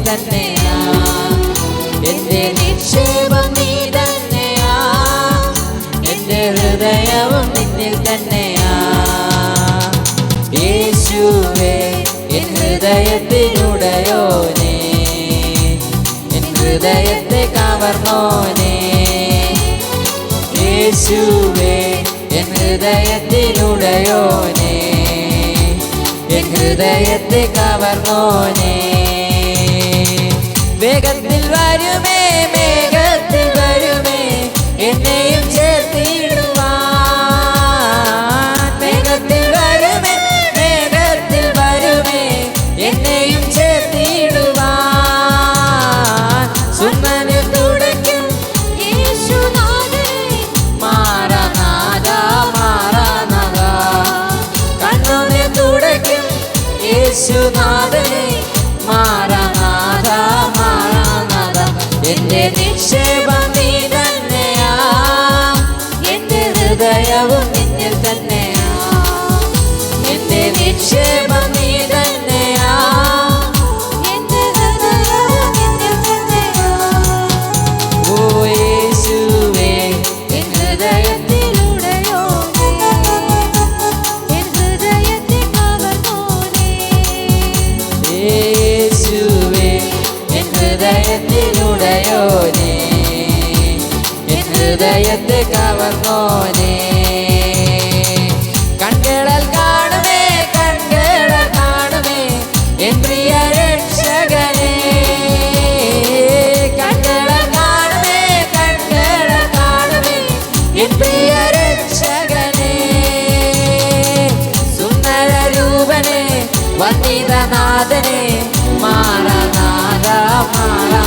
തന്നെയാ, എന്റെ നിക്ഷേപം നീ തന്നെയാ, എന്റെ ഹൃദയവും നിന്നിൽ തന്നെയാ. യേശുവേ എൻ ഹൃദയത്തിനുടയോനേ, എൻ ഹൃദയത്തെ കവർന്നോനേ. യേശുവേ എൻ ഹൃദയത്തിനുടയോനേ, എൻ ഹൃദയത്തെ കവർന്നോനേ. വേഗത്തിൽ വരുമേ, മേഘത്തിൽ വരുമേ, എന്നെയും ചേർത്തിടുവാൻ. വേഗത്തിൽ വരുമേ, മേഘത്തിൽ വരുമേ, എന്നെയും ചേർത്തിടുവാൻ. സുന്ദരം തുടയ്ക്കും യേശുനാഥനെ, മാറാനാഥ മാറാനാഥ. കണ്ണുനീർ തുടയ്ക്കും യേശുനാഥനെ, മാറാനാഥ മാറാനാഥ. എന്റെ നിക്ഷേപം നീ തന്നെയാ, എന്റെ ഹൃദയവും നിന്നിൽ തന്നെയാ, എന്റെ നിക്ഷേപം നീ തന്നെയാ, എന്റെ ഹൃദയവും നിന്നിൽ തന്നെയാ. ഓ യേശുവേ എൻ ഹൃദയത്തിലുടയോനേ, എൻ ഹൃദയത്തെ കവർന്നോനേ. യേശുവേ എൻ ഹൃദയത്തിലുടയോനേ, എൻ ഹൃദയത്തെ കവർന്നോനേ. കൺകളാൽ കാണുമേ, കൺകളാൽ കാണുമേ, എൻ പ്രിയ രക്ഷകനേ. കൺകളാൽ കാണുമേ, കൺകളാൽ കാണുമേ, എൻ പ്രിയ രക്ഷകനേ. സുന്ദര രൂപനേ, വന്ദിതനാഥനേ, മാറാനാഥ മാറാനാഥ.